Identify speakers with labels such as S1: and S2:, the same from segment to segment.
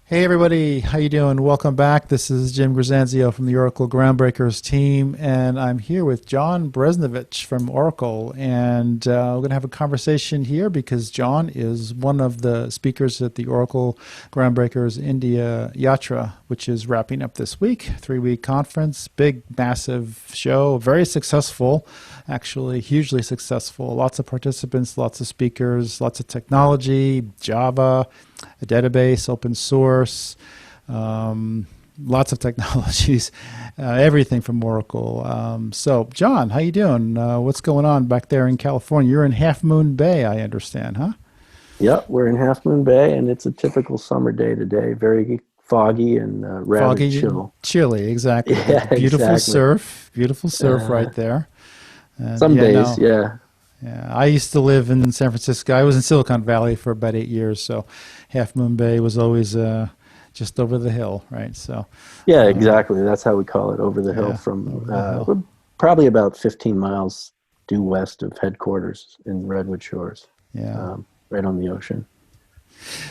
S1: Hey everybody, how you doing? Welcome back. This is Jim Grzanzio from the Oracle Groundbreakers team, and I'm here with John Bresnovich from Oracle, and we're going to have a conversation here because John is one of the speakers at the Oracle Groundbreakers India Yatra, which is wrapping up this week, 3-week conference, big, massive show, very successful, actually hugely successful, lots of participants, lots of speakers, lots of technology, Java, a database, open source, lots of technologies, everything from Oracle. So, John, how you doing? What's going on back there in California? You're in Half Moon Bay, I understand, huh?
S2: Yep, we're in Half Moon Bay, and it's a typical summer day today. Very foggy and rather
S1: Foggy and
S2: chill.
S1: chilly, exactly. But
S2: Yeah,
S1: the
S2: exactly.
S1: beautiful surf right
S2: Uh,
S1: there. And
S2: some
S1: yeah,
S2: days,
S1: no,
S2: yeah.
S1: yeah. I used to live in San Francisco. I was in Silicon Valley for about 8 years, so Half Moon Bay was always just over the hill, right? So,
S2: Yeah,
S1: uh,
S2: exactly. That's how we call it, over the hill
S1: yeah,
S2: from
S1: over the hill.
S2: we're probably about 15 miles due west of headquarters in Redwood Shores,
S1: Yeah.
S2: right on the ocean.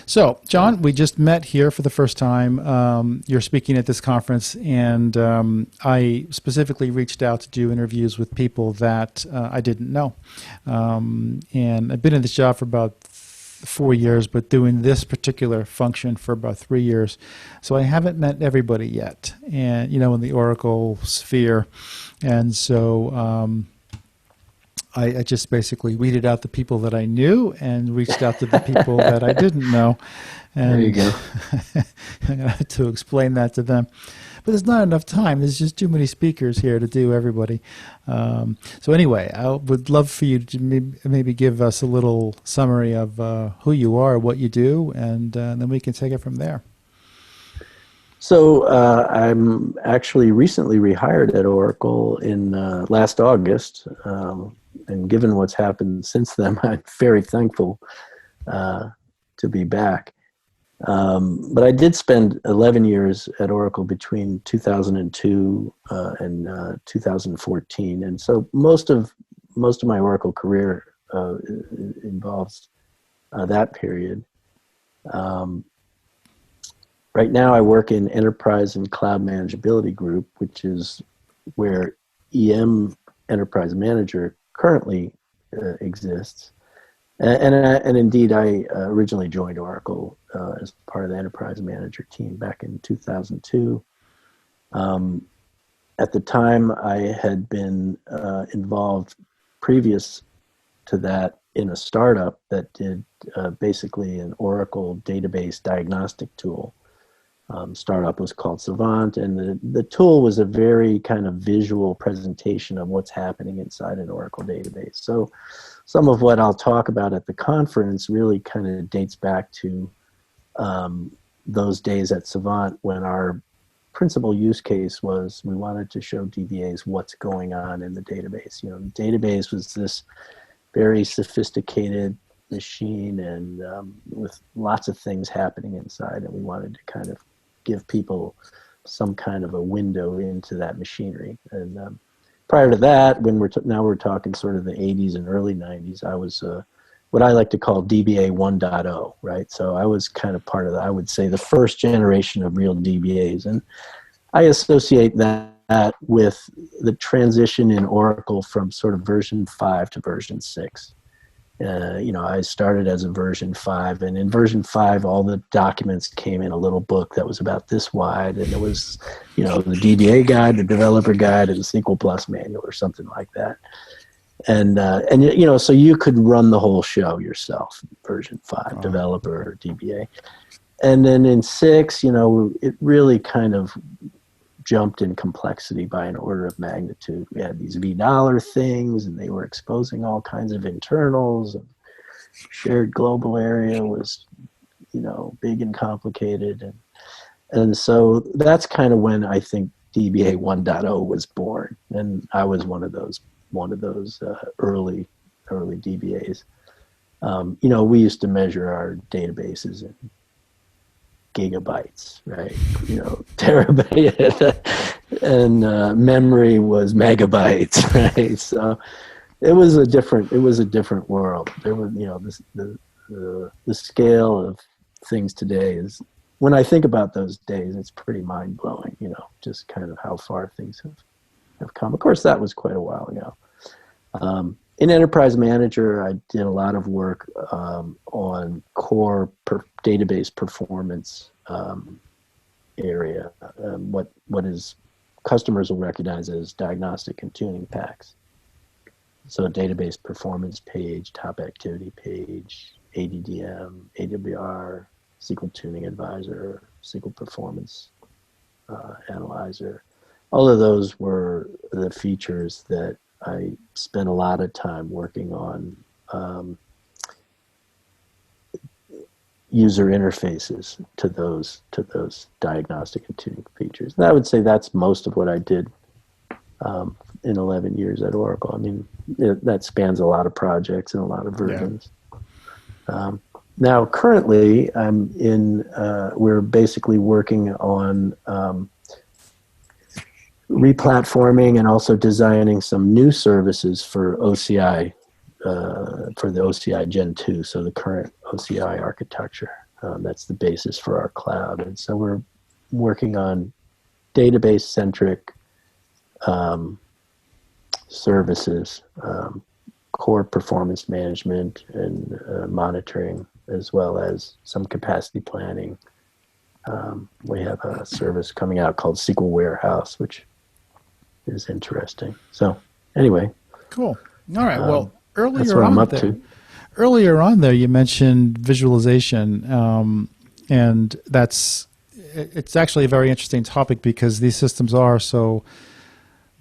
S1: So,
S2: So,
S1: John, we just met here for the first time. You're speaking at this conference, and I specifically reached out to do interviews with people that I didn't know. And I've been in this job for about 4 years, but doing this particular function for about 3 years. So I haven't met everybody yet, and in the Oracle sphere. And so I just basically weeded out the people that I knew and reached out to the people that I didn't know.
S2: there you
S1: And
S2: go.
S1: I'm going to have to explain that to them. But there's not enough time. There's just too many speakers here to do everybody. So anyway, I would love for you to maybe give us a little summary of who you are, what you do, and then we can take it from there.
S2: So I'm actually recently rehired at Oracle in last August, and given what's happened since then, I'm very thankful uh, to be back. But I did spend 11 years at Oracle between 2002 and 2014, and so most of my Oracle career involves that period. Um, right now, I work in Enterprise and Cloud Manageability Group, which is where EM Enterprise Manager currently exists. And indeed, I originally joined Oracle as part of the Enterprise Manager team back in 2002. Um, at the time, I had been involved previous to that in a startup that did basically an Oracle database diagnostic tool. Startup was called Savant, and the tool was a very kind of visual presentation of what's happening inside an Oracle database. So some of what I'll talk about at the conference really kind of dates back to those days at Savant when our principal use case was we wanted to show DBAs what's going on in the database. The database was this very sophisticated machine and with lots of things happening inside, and we wanted to kind of give people some kind of a window into that machinery. And prior to that, when now we're talking sort of the 80s and early 90s, I was what I like to call DBA 1.0, right? So I was kind of part of I would say, the first generation of real DBAs. And I associate that with the transition in Oracle from sort of version 5 to version 6. I started as a version 5, and in version 5, all the documents came in a little book that was about this wide, and it was, the DBA guide, the developer guide, and the SQL Plus manual or something like that. And so you could run the whole show yourself, version 5,
S1: Wow.
S2: developer or DBA. And then in 6, it really kind of jumped in complexity by an order of magnitude. We had these $V things, and they were exposing all kinds of internals. And shared global area was, big and complicated, and so that's kind of when I think DBA 1.0 was born, and I was one of those early DBAs. We used to measure our databases in gigabytes, right? Terabyte, and memory was megabytes, right? So it was a different world. There was, the scale of things today is, when I think about those days, it's pretty mind blowing, just kind of how far things have come. Of course, that was quite a while ago. In Enterprise Manager, I did a lot of work on core database performance area, what is customers will recognize as diagnostic and tuning packs. So database performance page, top activity page, ADDM, AWR, SQL Tuning Advisor, SQL Performance Analyzer. All of those were the features that I spent a lot of time working on user interfaces to those diagnostic and tuning features. And I would say that's most of what I did in 11 years at Oracle. I mean, that spans a lot of projects and a lot of versions. Yeah. Now, currently, we're basically working on replatforming and also designing some new services for OCI, for the OCI Gen 2, so the current OCI architecture. That's the basis for our cloud. And so we're working on database-centric services, core performance management and monitoring, as well as some capacity planning. We have a service coming out called SQL Warehouse, which is interesting. So anyway.
S1: Cool. All right. Well, earlier
S2: that's what I'm up
S1: there,
S2: to.
S1: Earlier on there, you mentioned visualization, and it's actually a very interesting topic because these systems are so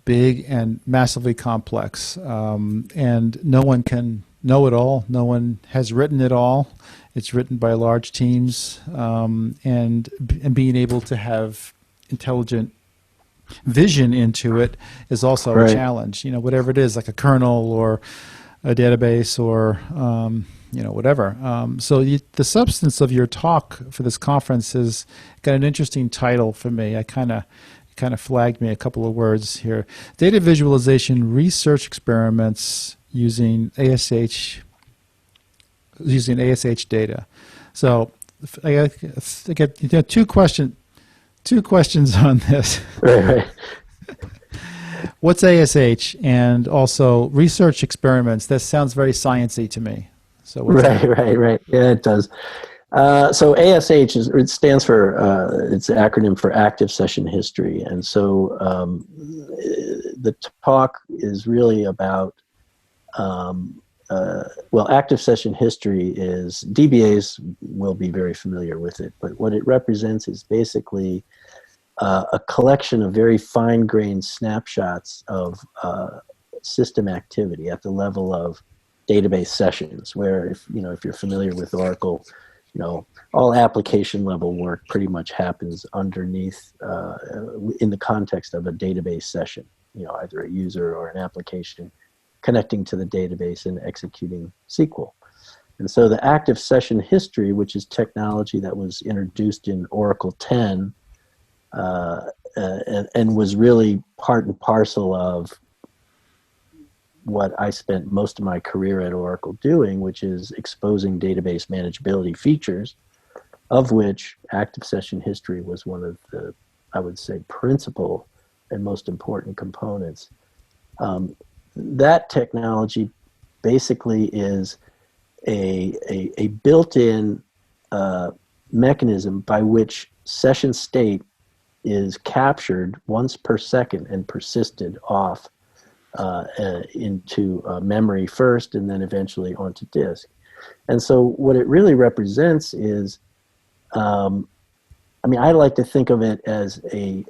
S1: big and massively complex, and no one can know it all. No one has written it all. It's written by large teams, and being able to have intelligent vision into it is also a challenge. Whatever it is, like a kernel or a database or whatever. So the substance of your talk for this conference has got an interesting title for me. I kind of flagged me a couple of words here. Data visualization research experiments using ASH data. So I get two questions on this.
S2: Right.
S1: What's ASH, and also research experiments? That sounds very sciencey to me. So
S2: right. Yeah, it does. So ASH stands for it's an acronym for Active Session History, and so the talk is really about active session history is DBAs will be very familiar with it, but what it represents is basically a collection of very fine-grained snapshots of system activity at the level of database sessions, where if you're familiar with Oracle, all application level work pretty much happens underneath in the context of a database session, either a user or an application connecting to the database and executing SQL. And so the active session history, which is technology that was introduced in Oracle 10 and was really part and parcel of what I spent most of my career at Oracle doing, which is exposing database manageability features, of which active session history was one of the, I would say, principal and most important components. That technology basically is a built-in mechanism by which session state is captured once per second and persisted off into memory first and then eventually onto disk. And so what it really represents is, I like to think of it as a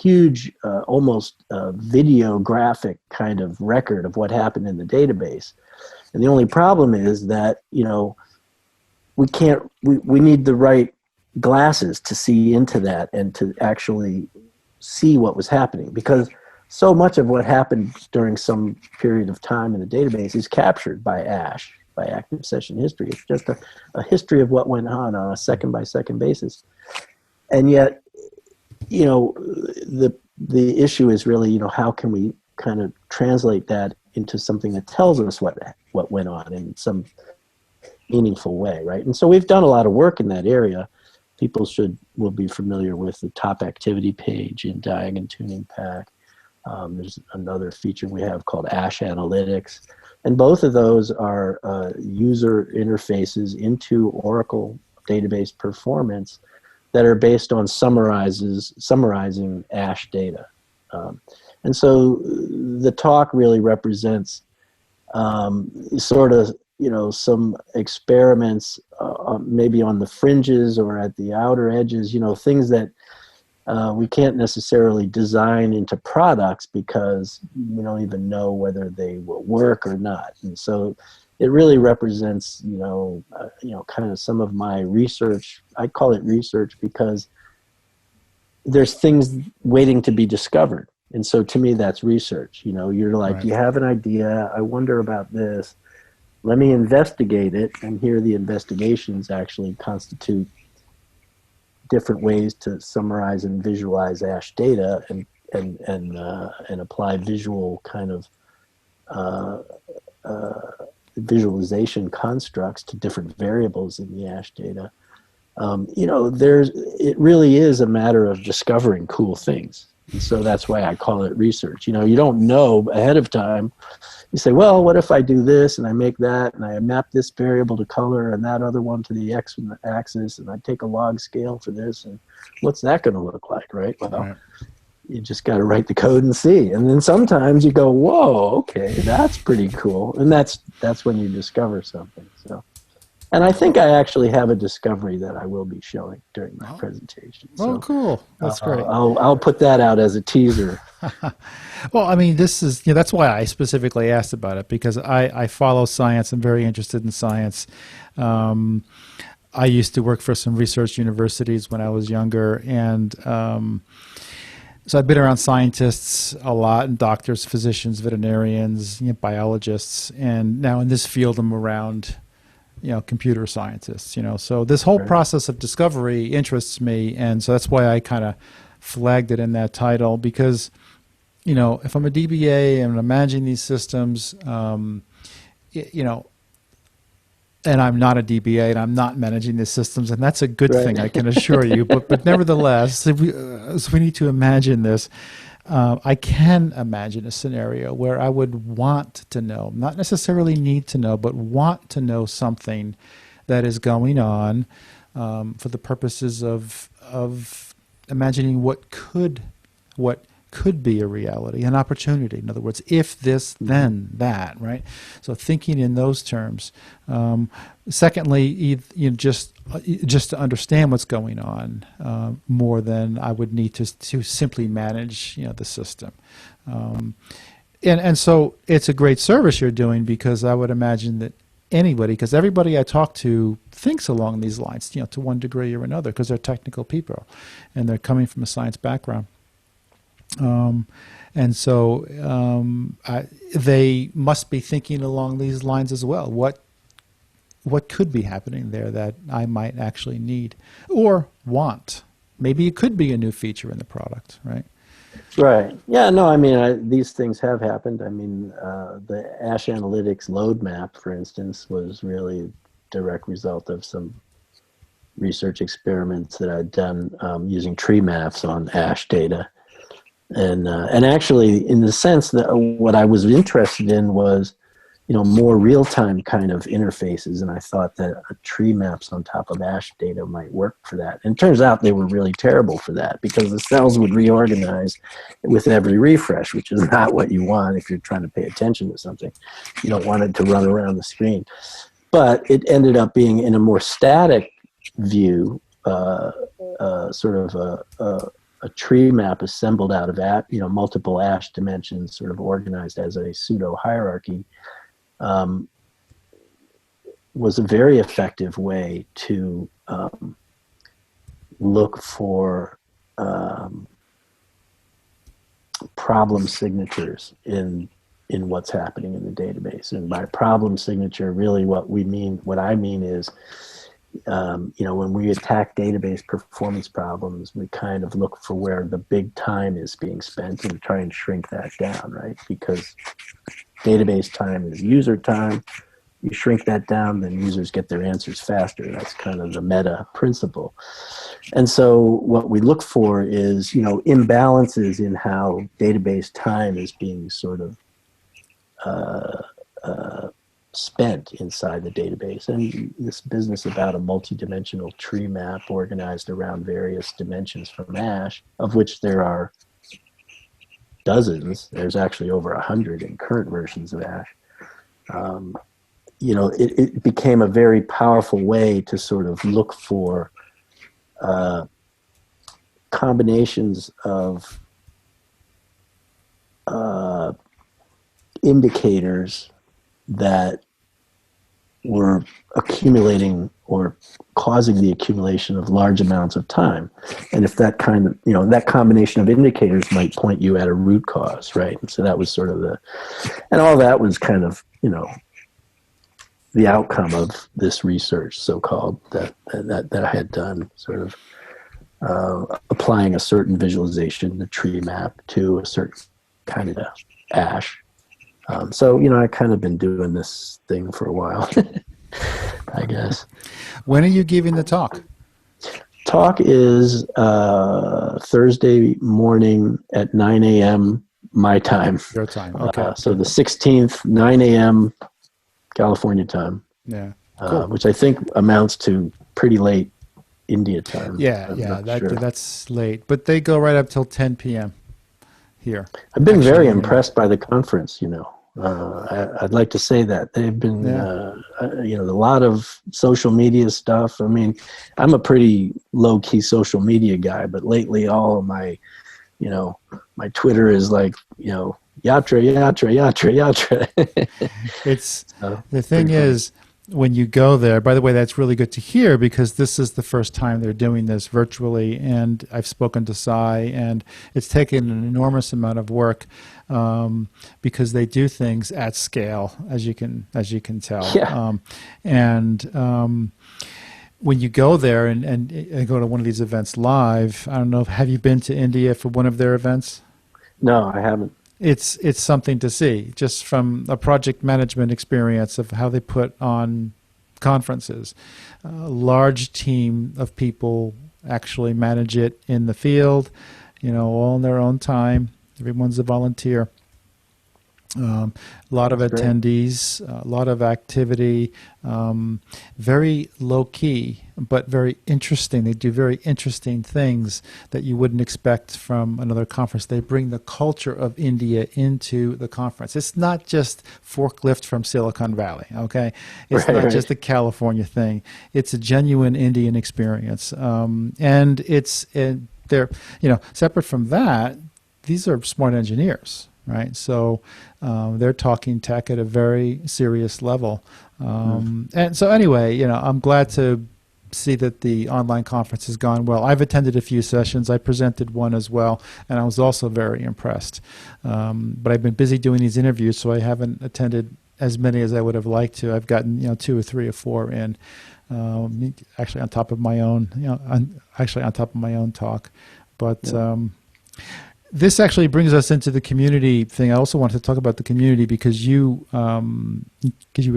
S2: huge, almost videographic kind of record of what happened in the database. And the only problem is that, we need the right glasses to see into that and to actually see what was happening, because so much of what happened during some period of time in the database is captured by ASH, by active session history. It's just a history of what went on a second by second basis. And yet, the issue is really, how can we kind of translate that into something that tells us what went on in some meaningful way, right? And so we've done a lot of work in that area. People will be familiar with the top activity page in Diagon Tuning Pack. There's another feature we have called Ash Analytics. And both of those are user interfaces into Oracle database performance that are based on summarizing Ash data. And so the talk really represents sort of, some experiments maybe on the fringes or at the outer edges, things that we can't necessarily design into products because we don't even know whether they will work or not. And so it really represents, kind of some of my research. I call it research because there's things waiting to be discovered. And so to me, that's research. You're like,
S1: Right.
S2: You have an idea. I wonder about this. Let me investigate it. And here the investigations actually constitute different ways to summarize and visualize Ash data and apply visual kind of visualization constructs to different variables in the Ash data. It really is a matter of discovering cool things. And so that's why I call it research. You don't know ahead of time. You say, well, what if I do this and I make that and I map this variable to color and that other one to the X axis and I take a log scale for this and what's that going to look like, right? Well,
S1: Right.
S2: You just got to write the code and see. And then sometimes you go, whoa, okay, that's pretty cool. And that's when you discover something. So. And I think I actually have a discovery that I will be showing during my presentation.
S1: Oh,
S2: So,
S1: cool. That's great.
S2: I'll put that out as a teaser.
S1: Well, I mean, this is, that's why I specifically asked about it, because I follow science. I'm very interested in science. I used to work for some research universities when I was younger. And so I've been around scientists a lot, and doctors, physicians, veterinarians, biologists. And now in this field, I'm around computer scientists, so this whole process of discovery interests me. And so that's why I kind of flagged it in that title, because, if I'm a DBA and I'm managing these systems, and I'm not a DBA and I'm not managing these systems, and that's a good thing, I can assure you. But nevertheless, if we need to imagine this. I can imagine a scenario where I would want to know, not necessarily need to know, but want to know something that is going on for the purposes of imagining what could be a reality, an opportunity. In other words, if this, then that, right? So thinking in those terms. Secondly, just to understand what's going on more than I would need to simply manage the system. And so it's a great service you're doing, because I would imagine that anybody, because everybody I talk to thinks along these lines, to one degree or another, because they're technical people and they're coming from a science background. And so they must be thinking along these lines as well. What could be happening there that I might actually need or want? Maybe it could be a new feature in the product, right?
S2: Right. Yeah, no, I mean, these things have happened. I mean, the Ash Analytics load map, for instance, was really a direct result of some research experiments that I'd done using tree maps on Ash data. And actually, in the sense that what I was interested in was, more real-time kind of interfaces, and I thought that tree maps on top of Ash data might work for that. And it turns out they were really terrible for that, because the cells would reorganize with every refresh, which is not what you want if you're trying to pay attention to something. You don't want it to run around the screen. But it ended up being, in a more static view, sort of a tree map assembled out of multiple Ash dimensions, sort of organized as a pseudo hierarchy, was a very effective way to look for problem signatures in what's happening in the database. And by problem signature, really what I mean is, when we attack database performance problems, we kind of look for where the big time is being spent and try and shrink that down, right? Because database time is user time, you shrink that down, then users get their answers faster. That's kind of the meta principle. And so what we look for is, imbalances in how database time is being sort of spent inside the database. And this business about a multi-dimensional tree map organized around various dimensions from ASH, of which there are dozens. There's actually over 100 in current versions of ASH. It became a very powerful way to sort of look for combinations of indicators that were accumulating or causing the accumulation of large amounts of time. And if that kind of, that combination of indicators might point you at a root cause, right? And so that was sort of and all that was kind of, the outcome of this research, so-called, that I had done, sort of applying a certain visualization, the tree map, to a certain kind of ASH. So, I kind of been doing this thing for a while, I guess.
S1: When are you giving the talk?
S2: Talk is Thursday morning at 9 a.m. my time.
S1: Your time, okay.
S2: So the 16th, 9 a.m. California time.
S1: Yeah, cool.
S2: Which I think amounts to pretty late India time.
S1: Yeah, that's late. But they go right up till 10 p.m. here.
S2: I've been very impressed by the conference, I'd like to say that. They've been, a lot of social media stuff. I mean, I'm a pretty low-key social media guy, but lately all of my, my Twitter is like, yatra.
S1: It's the thing is, when you go there, by the way, that's really good to hear, because this is the first time they're doing this virtually, and I've spoken to Sai, and it's taken an enormous amount of work, because they do things at scale, as you can tell.
S2: Yeah.
S1: When you go there and go to one of these events live, I don't know, have you been to India for one of their events?
S2: No, I haven't.
S1: It's something to see, just from a project management experience of how they put on conferences. A large team of people actually manage it in the field, all in their own time. Everyone's a volunteer. A lot of attendees, a lot of activity, very low key, but very interesting. They do very interesting things that you wouldn't expect from another conference. They bring the culture of India into the conference. It's not just forklift from Silicon Valley, okay? It's not just a California thing. It's a genuine Indian experience. And they're, separate from that, these are smart engineers. Right, so they're talking tech at a very serious level, and so anyway, I'm glad to see that the online conference has gone well. I've attended a few sessions. I presented one as well, and I was also very impressed. But I've been busy doing these interviews, so I haven't attended as many as I would have liked to. I've gotten 2 or 3 or 4 in, actually on top of my own, on top of my own talk, but. Yeah. This actually brings us into the community thing. I also wanted to talk about the community because you were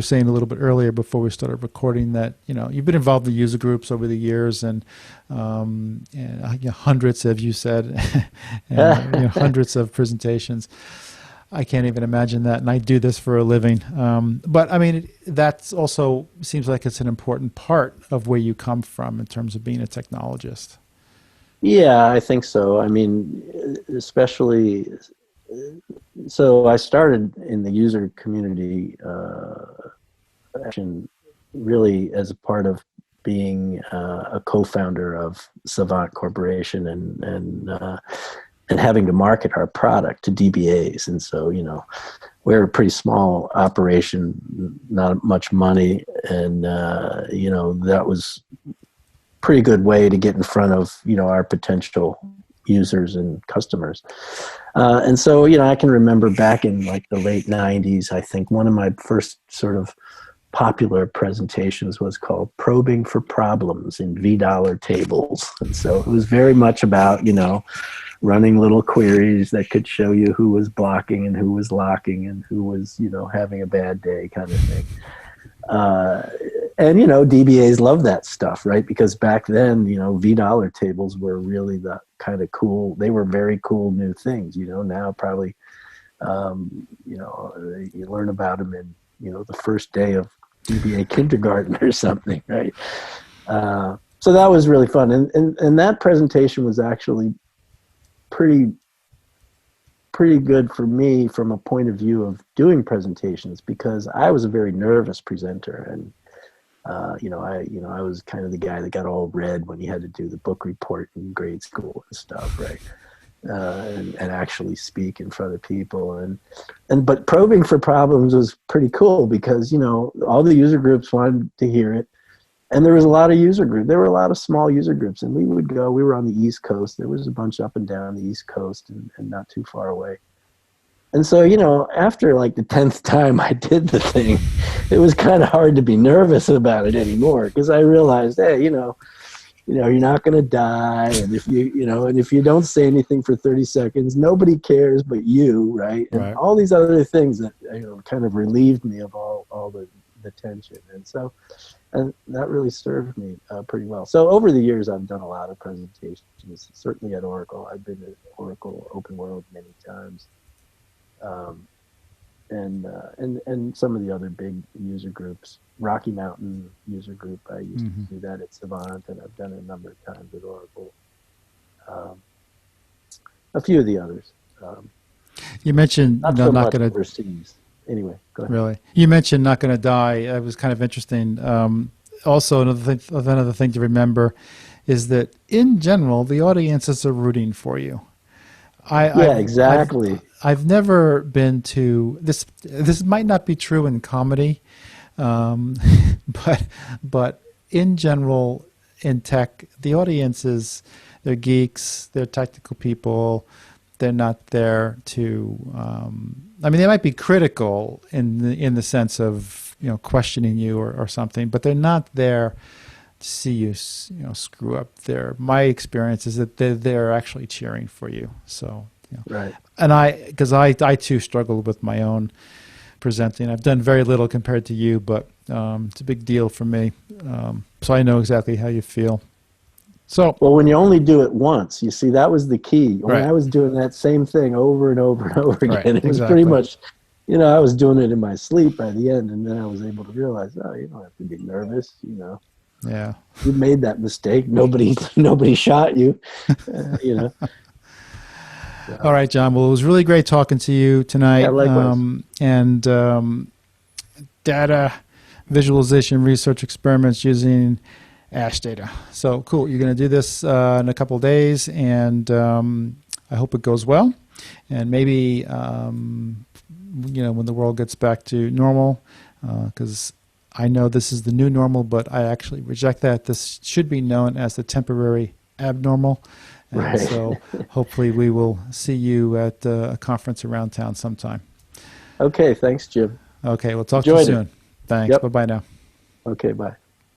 S1: saying a little bit earlier before we started recording that you've been involved in user groups over the years and hundreds, as you said, and, hundreds of presentations. I can't even imagine that, and I do this for a living. But I mean, that also seems like it's an important part of where you come from in terms of being a technologist.
S2: Yeah, I think so. I mean, especially, so I started in the user community action really as a part of being a co-founder of Savant Corporation and having to market our product to DBAs. And so, we're a pretty small operation, not much money, and that was pretty good way to get in front of our potential users and customers, and so I can remember back in like the late 90s, I think one of my first sort of popular presentations was called Probing for Problems in $V tables, and so it was very much about running little queries that could show you who was blocking and who was locking and who was having a bad day, kind of thing. And DBAs love that stuff, right? Because back then, $V tables were really the kind of cool. They were very cool new things. Now probably, you learn about them in the first day of DBA kindergarten or something, right? So that was really fun, and that presentation was actually pretty good for me from a point of view of doing presentations, because I was a very nervous presenter, and I was kind of the guy that got all red when he had to do the book report in grade school and stuff, right? And actually speak in front of people, but probing for problems was pretty cool, because all the user groups wanted to hear it, and there was a lot of user groups. There were a lot of small user groups, and we were on the East Coast. There was a bunch up and down the East Coast, and not too far away. And so, after like the 10th time I did the thing, it was kind of hard to be nervous about it anymore, because I realized, hey, you're not going to die. And if you don't say anything for 30 seconds, nobody cares but you, right? And
S1: Right.
S2: all these other things that, kind of relieved me of all the tension. And that really served me pretty well. So over the years, I've done a lot of presentations, certainly at Oracle. I've been at Oracle Open World many times. And some of the other big user groups, Rocky Mountain user group, I used to do that at Savant, and I've done it a number of times at Oracle. A few of the others.
S1: You mentioned
S2: not
S1: not
S2: much
S1: going to
S2: overseas. Anyway, go ahead.
S1: really. You mentioned not going to die. It was kind of interesting. Also, another thing to remember is that in general, the audiences are rooting for you.
S2: Exactly.
S1: I've never been to this. This might not be true in comedy, but in general, in tech, the audiences, they're geeks, they're technical people. They're not there to. They might be critical in the sense of questioning you or something, but they're not there to see you screw up. My experience is that they're actually cheering for you. So
S2: Right.
S1: And because I too struggle with my own presenting. I've done very little compared to you, but it's a big deal for me. So I know exactly how you feel. So
S2: Well, when you only do it once, you see, that was the key. When
S1: Right.
S2: I was doing that same thing over and over and over again,
S1: Right,
S2: it was
S1: exactly.
S2: pretty much, I was doing it in my sleep by the end, and then I was able to realize, oh, you don't have to be nervous.
S1: yeah.
S2: You made that mistake. Nobody shot you.
S1: All right, John. Well, it was really great talking to you tonight.
S2: Yeah, likewise.
S1: Data visualization research experiments using Ash data. So cool. You're going to do this in a couple of days, and I hope it goes well. And maybe when the world gets back to normal, because I know this is the new normal, but I actually reject that. This should be known as the temporary abnormal. And
S2: Right.
S1: so hopefully we will see you at a conference around town sometime.
S2: Okay, thanks, Jim.
S1: Okay, we'll talk to you
S2: Enjoyed it.
S1: soon. Thanks.
S2: Yep.
S1: Bye-bye now.
S2: Okay, bye.